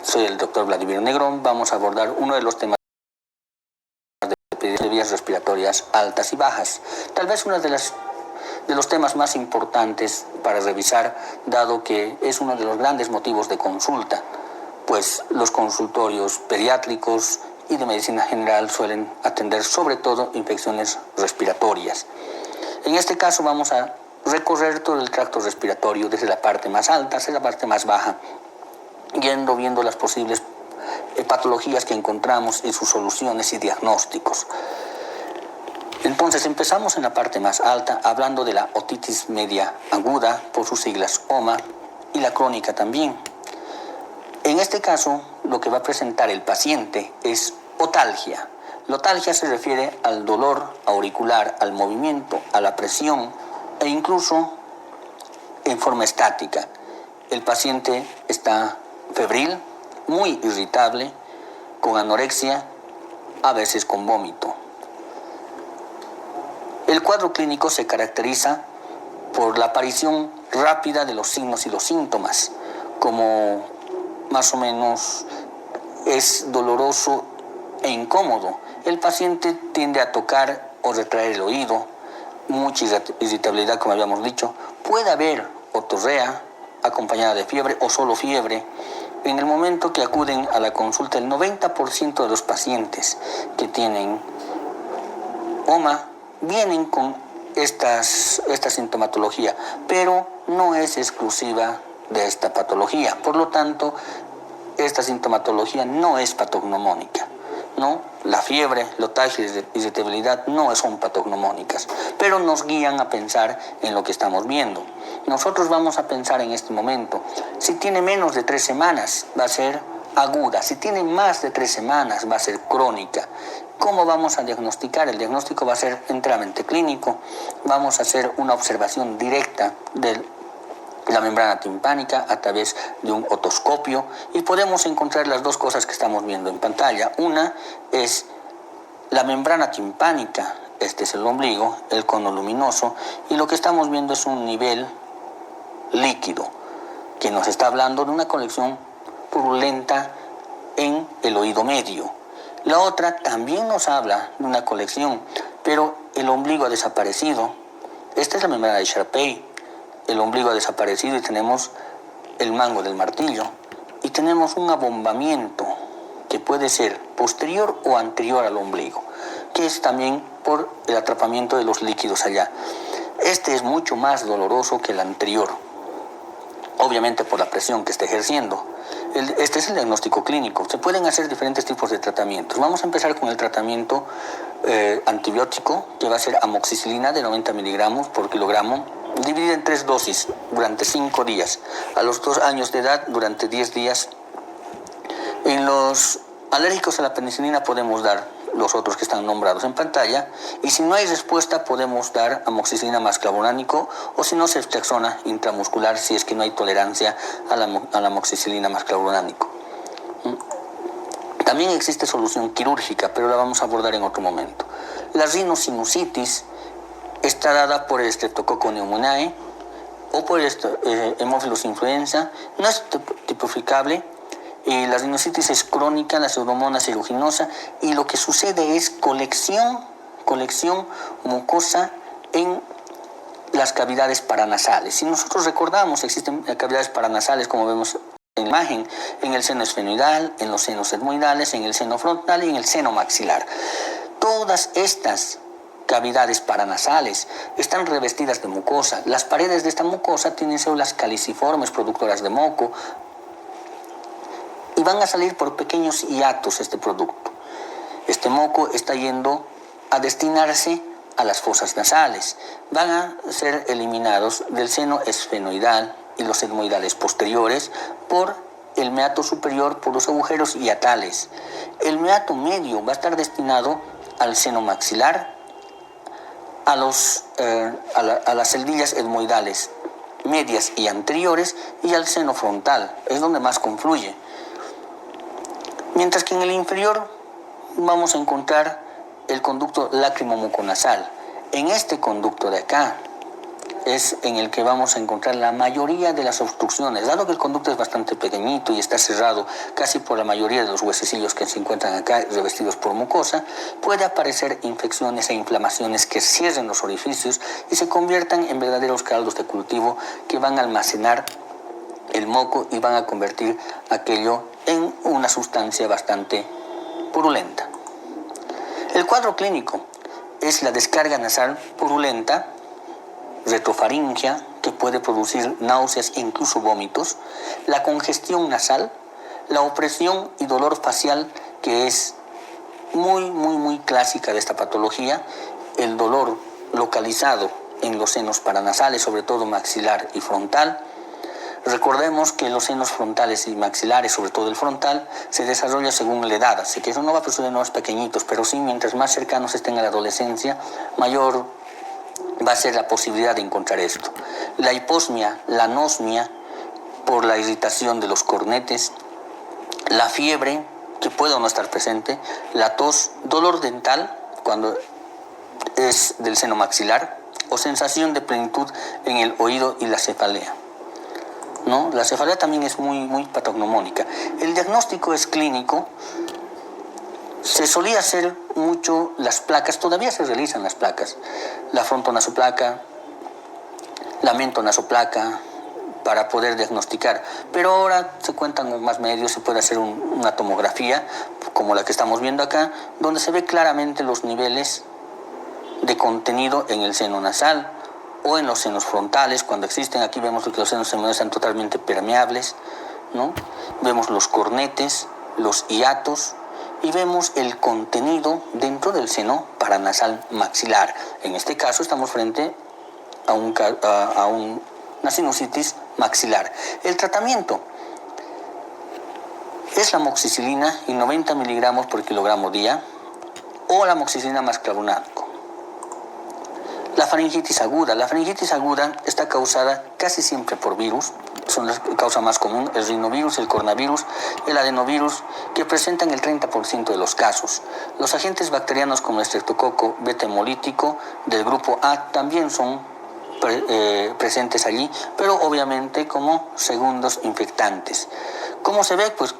Soy el doctor Vladimir Negrón. Vamos a abordar uno de los temas de vías respiratorias altas y bajas. Tal vez uno de los temas más importantes para revisar, dado que es uno de los grandes motivos de consulta, pues los consultorios pediátricos y de medicina general suelen atender sobre todo infecciones respiratorias. En este caso vamos a recorrer todo el tracto respiratorio desde la parte más alta hasta la parte más baja, viendo las posibles patologías que encontramos y sus soluciones y diagnósticos. Entonces empezamos en la parte más alta hablando de la otitis media aguda, por sus siglas OMA, y la crónica también. En este caso, lo que va a presentar el paciente es otalgia. La otalgia se refiere al dolor auricular, al movimiento, a la presión e incluso en forma estática. El paciente está febril, muy irritable, con anorexia, a veces con vómito. El cuadro clínico se caracteriza por la aparición rápida de los signos y los síntomas, como más o menos es doloroso e incómodo. El paciente tiende a tocar o retraer el oído, mucha irritabilidad, como habíamos dicho. Puede haber otorrea acompañada de fiebre o solo fiebre. En el momento que acuden a la consulta, el 90% de los pacientes que tienen OMA vienen con esta sintomatología, pero no es exclusiva de esta patología. Por lo tanto, esta sintomatología no es patognomónica, ¿no? La fiebre, la otalgia y irritabilidad no son patognomónicas, pero nos guían a pensar en lo que estamos viendo. Nosotros vamos a pensar en este momento, si tiene menos de 3 semanas va a ser aguda, si tiene más de 3 semanas va a ser crónica. ¿Cómo vamos a diagnosticar? El diagnóstico va a ser enteramente clínico. Vamos a hacer una observación directa de la membrana timpánica a través de un otoscopio y podemos encontrar las dos cosas que estamos viendo en pantalla. Una es la membrana timpánica, este es el ombligo, el cono luminoso, y lo que estamos viendo es un nivel líquido que nos está hablando de una colección purulenta en el oído medio. La otra también nos habla de una colección, pero el ombligo ha desaparecido. Esta es la membrana de Sharpey. El ombligo ha desaparecido y tenemos el mango del martillo. Y tenemos un abombamiento que puede ser posterior o anterior al ombligo, que es también por el atrapamiento de los líquidos allá. Este es mucho más doloroso que el anterior, obviamente por la presión que está ejerciendo. Este es el diagnóstico clínico. Se pueden hacer diferentes tipos de tratamientos. Vamos a empezar con el tratamiento antibiótico, que va a ser amoxicilina de 90 miligramos por kilogramo, dividida en 3 dosis durante 5 días. A los 2 años de edad, durante 10 días. En los alérgicos a la penicilina podemos dar los otros que están nombrados en pantalla, y si no hay respuesta podemos dar amoxicilina más clavulánico, o si no, ceftriaxona intramuscular, si es que no hay tolerancia a la amoxicilina más clavulánico. También existe solución quirúrgica, pero la vamos a abordar en otro momento. La rinosinusitis está dada por el Streptococcus pneumoniae o por el Haemophilus influenza. No es tipificable. La sinusitis es crónica, la pseudomonas aeruginosa, y lo que sucede es colección mucosa en las cavidades paranasales. Si nosotros recordamos, existen cavidades paranasales, como vemos en la imagen, en el seno esfenoidal, en los senos etmoidales, en el seno frontal y en el seno maxilar. Todas estas cavidades paranasales están revestidas de mucosa. Las paredes de esta mucosa tienen células caliciformes, productoras de moco, y van a salir por pequeños hiatos este producto. Este moco está yendo a destinarse a las fosas nasales. Van a ser eliminados del seno esfenoidal y los etmoidales posteriores por el meato superior, por los agujeros hiatales. El meato medio va a estar destinado al seno maxilar, a las celdillas etmoidales medias y anteriores, y al seno frontal, es donde más confluye. Mientras que en el inferior vamos a encontrar el conducto lácrimo-muconasal. En este conducto de acá es en el que vamos a encontrar la mayoría de las obstrucciones. Dado que el conducto es bastante pequeñito y está cerrado casi por la mayoría de los huesecillos que se encuentran acá revestidos por mucosa, puede aparecer infecciones e inflamaciones que cierren los orificios y se conviertan en verdaderos caldos de cultivo que van a almacenar el moco y van a convertir aquello en una sustancia bastante purulenta. El cuadro clínico es la descarga nasal purulenta, retrofaringia, que puede producir náuseas e incluso vómitos, la congestión nasal, la opresión y dolor facial, que es muy clásica de esta patología, el dolor localizado en los senos paranasales, sobre todo maxilar y frontal. Recordemos que los senos frontales y maxilares, sobre todo el frontal, se desarrolla según la edad, así que eso no va a producir en los pequeñitos, pero sí mientras más cercanos estén a la adolescencia, mayor va a ser la posibilidad de encontrar esto. La hiposmia, la anosmia, por la irritación de los cornetes, la fiebre, que puede o no estar presente, la tos, dolor dental, cuando es del seno maxilar, o sensación de plenitud en el oído y la cefalea, ¿no? La cefalea también es muy patognomónica. El diagnóstico es clínico. Se solía hacer mucho las placas, todavía se realizan las placas, la frontonasoplaca, la mentonasoplaca, para poder diagnosticar, pero ahora se cuentan con más medios, se puede hacer una tomografía, como la que estamos viendo acá, donde se ve claramente los niveles de contenido en el seno nasal o en los senos frontales, cuando existen. Aquí vemos que los senos seminoides están totalmente permeables, ¿no? Vemos los cornetes, los hiatos, y vemos el contenido dentro del seno paranasal maxilar. En este caso estamos frente a una sinusitis maxilar. El tratamiento es la amoxicilina y 90 miligramos por kilogramo día, o la amoxicilina más clavunático. La faringitis aguda. La faringitis aguda está causada casi siempre por virus. Son las causas más comunes, el rinovirus, el coronavirus, el adenovirus, que presentan el 30% de los casos. Los agentes bacterianos como el estreptococo beta hemolítico del grupo A también son presentes allí, pero obviamente como segundos infectantes. ¿Cómo se ve? Pues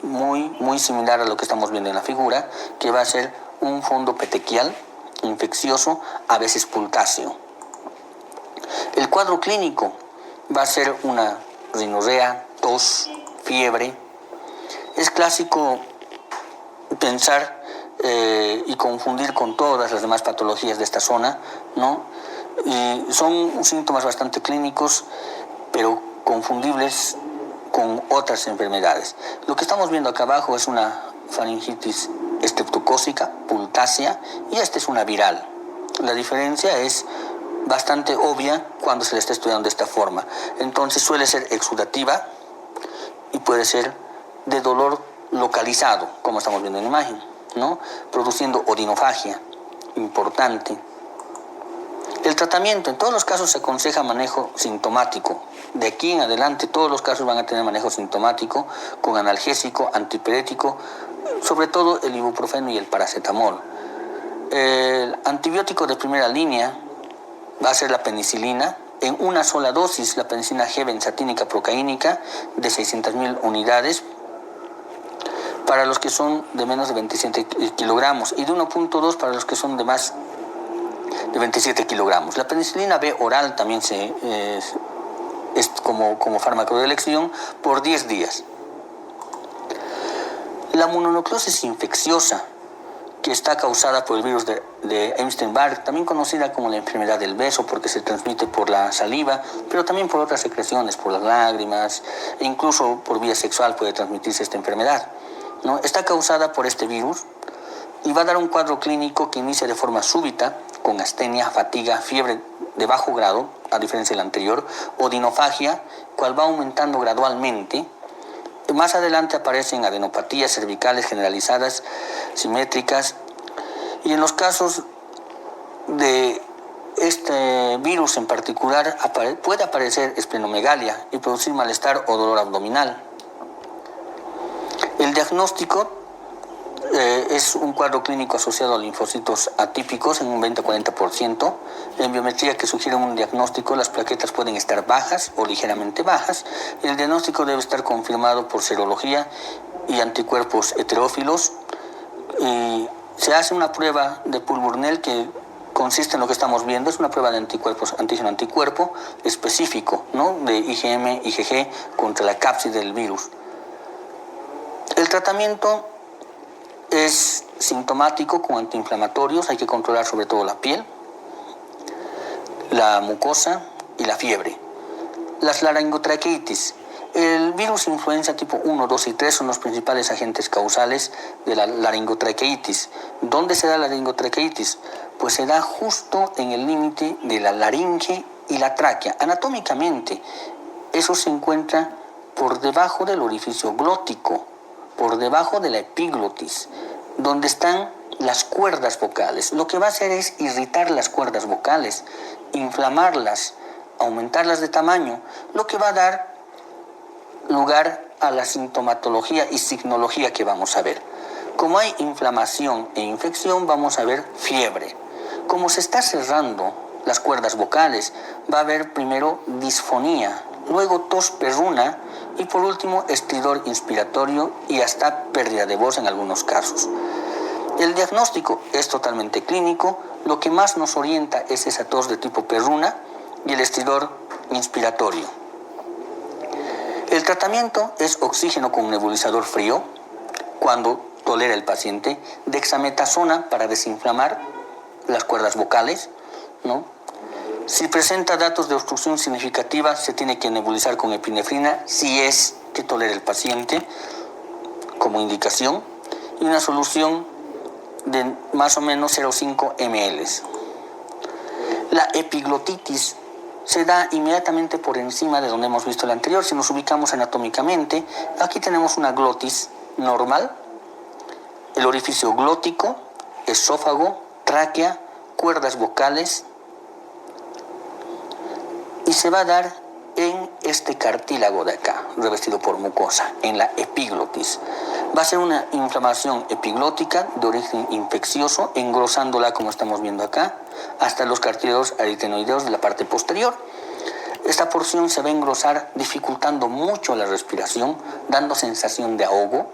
muy similar a lo que estamos viendo en la figura, que va a ser un fondo petequial infeccioso, a veces pultáceo. El cuadro clínico va a ser una rinorrea, tos, fiebre. Es clásico pensar y confundir con todas las demás patologías de esta zona, ¿no? Y son síntomas bastante clínicos, pero confundibles con otras enfermedades. Lo que estamos viendo acá abajo es una faringitis estreptocócica, pultácea, y esta es una viral. La diferencia es bastante obvia cuando se le está estudiando de esta forma. Entonces suele ser exudativa y puede ser de dolor localizado, como estamos viendo en la imagen, ¿no? Produciendo odinofagia importante. El tratamiento, en todos los casos se aconseja manejo sintomático. De aquí en adelante todos los casos van a tener manejo sintomático con analgésico, antipirético, sobre todo el ibuprofeno y el paracetamol. El antibiótico de primera línea va a ser la penicilina, en una sola dosis, la penicilina G benzatínica procaínica de 600.000 unidades para los que son de menos de 27 kilogramos y de 1.2 para los que son de más de 27 kilogramos. La penicilina B oral también es como fármaco de elección por 10 días. La mononucleosis infecciosa, que está causada por el virus de Epstein-Barr, también conocida como la enfermedad del beso, porque se transmite por la saliva, pero también por otras secreciones, por las lágrimas, e incluso por vía sexual puede transmitirse esta enfermedad, ¿no? Está causada por este virus y va a dar un cuadro clínico que inicia de forma súbita, con astenia, fatiga, fiebre de bajo grado, a diferencia del anterior, odinofagia, cual va aumentando gradualmente. Más adelante aparecen adenopatías cervicales generalizadas, simétricas, y en los casos de este virus en particular puede aparecer esplenomegalia y producir malestar o dolor abdominal. El diagnóstico Es un cuadro clínico asociado a linfocitos atípicos en un 20-40%. En biometría que sugiere un diagnóstico, las plaquetas pueden estar bajas o ligeramente bajas. El diagnóstico debe estar confirmado por serología y anticuerpos heterófilos. Y se hace una prueba de Pulburnell que consiste en lo que estamos viendo, es una prueba de anticuerpos, antígeno-anticuerpo específico, ¿no? De IgM, IgG contra la cápside del virus. El tratamiento es sintomático con antiinflamatorios, hay que controlar sobre todo la piel, la mucosa y la fiebre. Las laringotraqueitis. El virus influenza tipo 1, 2 y 3 son los principales agentes causales de la laringotraqueitis. ¿Dónde se da la laringotraqueitis? Pues se da justo en el límite de la laringe y la tráquea. Anatómicamente, eso se encuentra por debajo del orificio glótico, por debajo de la epiglotis, donde están las cuerdas vocales. Lo que va a hacer es irritar las cuerdas vocales, inflamarlas, aumentarlas de tamaño, lo que va a dar lugar a la sintomatología y signología que vamos a ver. Como hay inflamación e infección, vamos a ver fiebre. Como se está cerrando las cuerdas vocales, va a haber primero disfonía, luego tos perruna y por último estridor inspiratorio y hasta pérdida de voz en algunos casos. El diagnóstico es totalmente clínico, lo que más nos orienta es esa tos de tipo perruna y el estridor inspiratorio. El tratamiento es oxígeno con nebulizador frío, cuando tolera el paciente, dexametasona para desinflamar las cuerdas vocales, ¿no? Si presenta datos de obstrucción significativa, se tiene que nebulizar con epinefrina, si es que tolera el paciente, como indicación, y una solución de más o menos 0,5 ml. La epiglotitis se da inmediatamente por encima de donde hemos visto el anterior. Si nos ubicamos anatómicamente, aquí tenemos una glotis normal, el orificio glótico, esófago, tráquea, cuerdas vocales, y se va a dar en este cartílago de acá, revestido por mucosa, en la epiglotis. Va a ser una inflamación epiglótica de origen infeccioso, engrosándola, como estamos viendo acá, hasta los cartílagos aritenoideos de la parte posterior. Esta porción se va a engrosar, dificultando mucho la respiración, dando sensación de ahogo.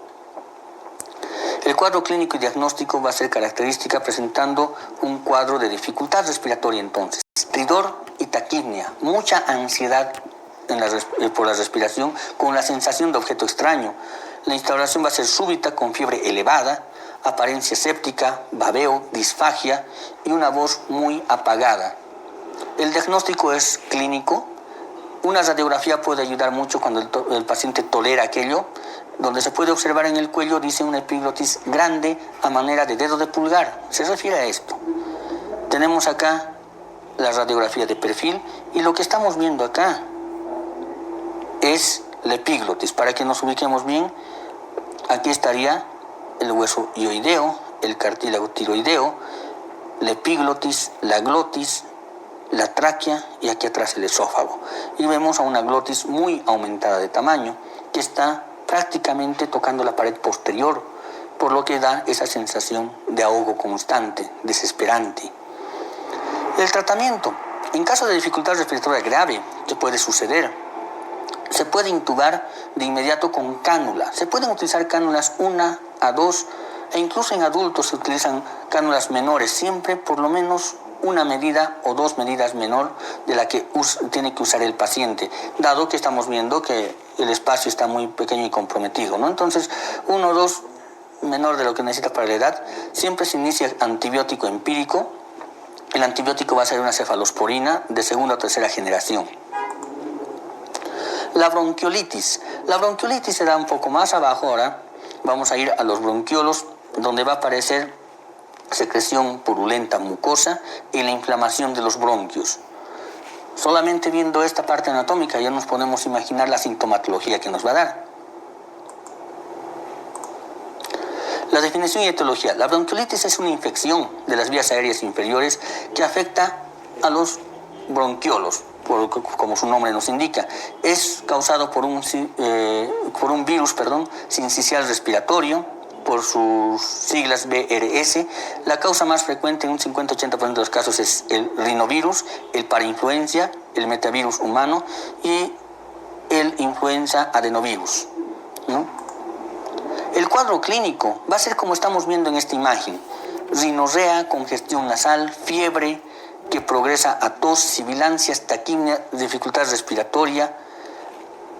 El cuadro clínico y diagnóstico va a ser característica, presentando un cuadro de dificultad respiratoria entonces. Estridor y taquipnea, mucha ansiedad por la respiración, con la sensación de objeto extraño. La instauración va a ser súbita, con fiebre elevada, apariencia séptica, babeo, disfagia y una voz muy apagada. El diagnóstico es clínico. Una radiografía puede ayudar mucho cuando el paciente tolera aquello. Donde se puede observar en el cuello, dice una epiglotis grande a manera de dedo de pulgar. Se refiere a esto. Tenemos acá la radiografía de perfil y lo que estamos viendo acá es la epiglotis. Para que nos ubiquemos bien, aquí estaría el hueso hioideo, el cartílago tiroideo, la epiglotis, la glotis, la tráquea y aquí atrás el esófago. Y vemos a una glotis muy aumentada de tamaño que está prácticamente tocando la pared posterior, por lo que da esa sensación de ahogo constante, desesperante. El tratamiento. En caso de dificultad respiratoria grave, que puede suceder, se puede intubar de inmediato con cánula. Se pueden utilizar cánulas 1 a 2 e incluso en adultos se utilizan cánulas menores, siempre por lo menos una medida o 2 medidas menor de la que tiene que usar el paciente, dado que estamos viendo que el espacio está muy pequeño y comprometido, ¿no? Entonces, 1 o 2 menor de lo que necesita para la edad. Siempre se inicia antibiótico empírico. El antibiótico va a ser una cefalosporina de segunda o tercera generación. La bronquiolitis. La bronquiolitis se da un poco más abajo ahora. Vamos a ir a los bronquiolos, donde va a aparecer secreción purulenta mucosa y la inflamación de los bronquios. Solamente viendo esta parte anatómica ya nos podemos imaginar la sintomatología que nos va a dar. La definición y etiología. La bronquiolitis es una infección de las vías aéreas inferiores que afecta a los bronquiolos, como su nombre nos indica. Es causado por un virus sincicial respiratorio, por sus siglas BRS. La causa más frecuente en un 50-80% de los casos es el rinovirus, el parainfluencia, el metavirus humano y el influenza adenovirus, ¿no? El cuadro clínico va a ser como estamos viendo en esta imagen: rinorrea, congestión nasal, fiebre que progresa a tos, sibilancias, taquimia, dificultad respiratoria.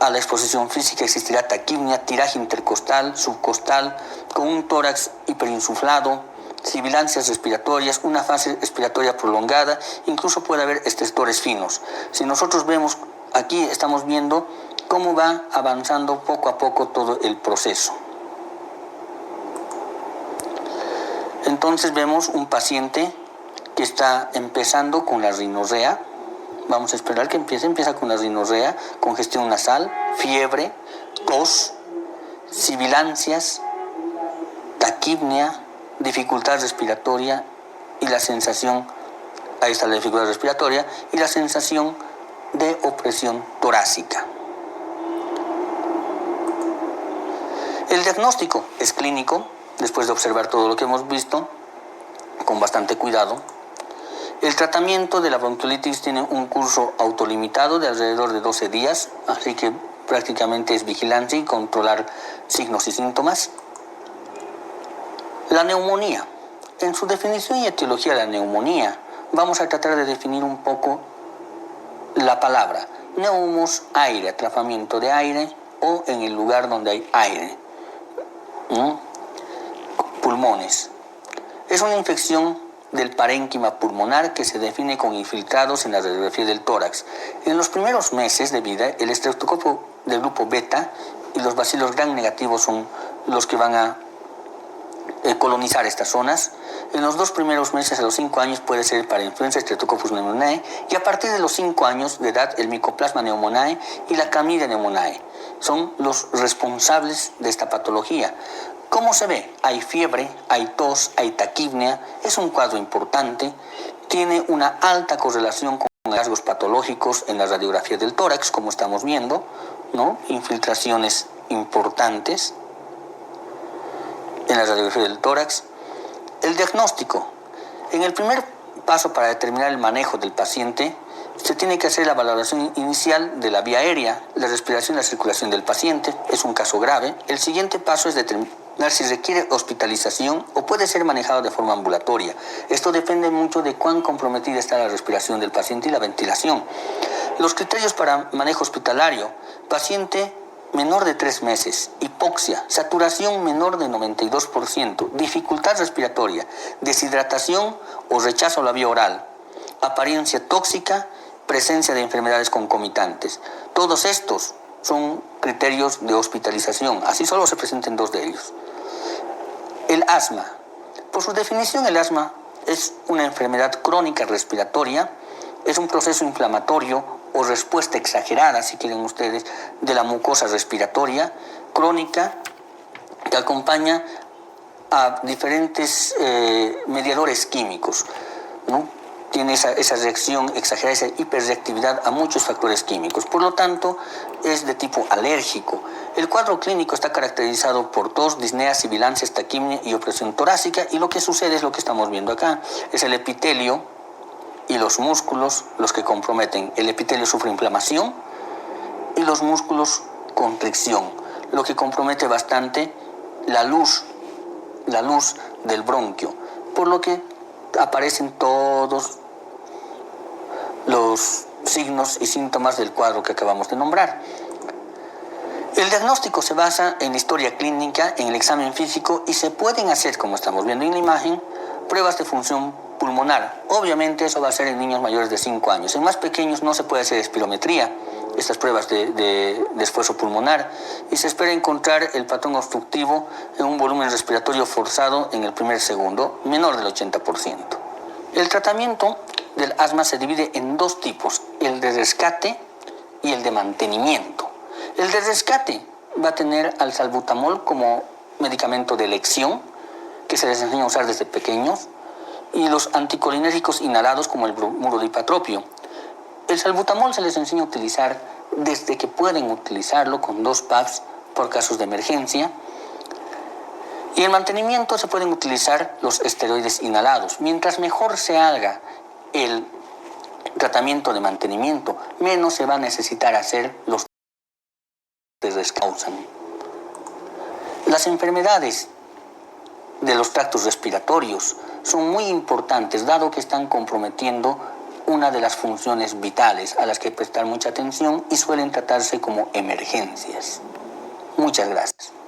A la exposición física existirá taquimia, tiraje intercostal, subcostal, con un tórax hiperinsuflado, sibilancias respiratorias, una fase respiratoria prolongada, incluso puede haber estertores finos. Si nosotros vemos aquí, estamos viendo cómo va avanzando poco a poco todo el proceso. Entonces vemos un paciente que está empezando con la rinorrea. Vamos a esperar que empieza con la rinorrea, congestión nasal, fiebre, tos, sibilancias, taquipnea, dificultad respiratoria y la sensación, ahí está la dificultad respiratoria, y la sensación de opresión torácica. El diagnóstico es clínico, después de observar todo lo que hemos visto, con bastante cuidado. El tratamiento de la bronquiolitis tiene un curso autolimitado de alrededor de 12 días, así que prácticamente es vigilancia y controlar signos y síntomas. La neumonía. En su definición y etiología de la neumonía, vamos a tratar de definir un poco la palabra. Neumos, aire, atrapamiento de aire o en el lugar donde hay aire. Pulmones. Es una infección del parénquima pulmonar que se define con infiltrados en la radiografía del tórax. En los primeros meses de vida, el estreptococo del grupo beta y los bacilos gram negativos son los que van a colonizar estas zonas. En los 2 primeros meses, a los 5 años, puede ser para influenza Streptococcus pneumoniae, y a partir de los 5 años de edad, el Mycoplasma pneumoniae y la Clamydia pneumoniae son los responsables de esta patología. ¿Cómo se ve? Hay fiebre, hay tos, hay taquipnea, es un cuadro importante, tiene una alta correlación con hallazgos patológicos en la radiografía del tórax, como estamos viendo, ¿no? Infiltraciones importantes en la radiografía del tórax. El diagnóstico. En el primer paso para determinar el manejo del paciente, se tiene que hacer la valoración inicial de la vía aérea, la respiración y la circulación del paciente. Es un caso grave. El siguiente paso es determinar si requiere hospitalización o puede ser manejado de forma ambulatoria. Esto depende mucho de cuán comprometida está la respiración del paciente y la ventilación. Los criterios para manejo hospitalario: paciente menor de 3 meses, hipoxia, saturación menor de 92%, dificultad respiratoria, deshidratación o rechazo a la vía oral, apariencia tóxica, presencia de enfermedades concomitantes. Todos estos son criterios de hospitalización, así solo se presenten 2 de ellos. El asma. Por su definición, el asma es una enfermedad crónica respiratoria, es un proceso inflamatorio o respuesta exagerada, si quieren ustedes, de la mucosa respiratoria crónica que acompaña a diferentes mediadores químicos, ¿no? Tiene esa reacción exagerada, esa hiperreactividad a muchos factores químicos. Por lo tanto, es de tipo alérgico. El cuadro clínico está caracterizado por tos, disnea, sibilancias, taquimia y opresión torácica, y lo que sucede es lo que estamos viendo acá. Es el epitelio y los músculos los que comprometen. El epitelio sufre inflamación y los músculos constricción, lo que compromete bastante la luz del bronquio, por lo que aparecen todos los signos y síntomas del cuadro que acabamos de nombrar. El diagnóstico se basa en la historia clínica, en el examen físico, y se pueden hacer, como estamos viendo en la imagen, pruebas de función pulmonar. Obviamente eso va a ser en niños mayores de 5 años. En más pequeños no se puede hacer espirometría, estas pruebas de esfuerzo pulmonar, y se espera encontrar el patrón obstructivo en un volumen respiratorio forzado en el primer segundo, menor del 80%. El tratamiento del asma se divide en 2 tipos, el de rescate y el de mantenimiento. El de rescate va a tener al salbutamol como medicamento de elección, que se les enseña a usar desde pequeños, y los anticolinérgicos inhalados como el bromuro de ipatropio. El salbutamol se les enseña a utilizar desde que pueden utilizarlo con 2 PAPs por casos de emergencia. Y en mantenimiento se pueden utilizar los esteroides inhalados. Mientras mejor se haga el tratamiento de mantenimiento, menos se va a necesitar hacer los que causan. Las enfermedades de los tractos respiratorios son muy importantes, dado que están comprometiendo una de las funciones vitales a las que hay que prestar mucha atención y suelen tratarse como emergencias. Muchas gracias.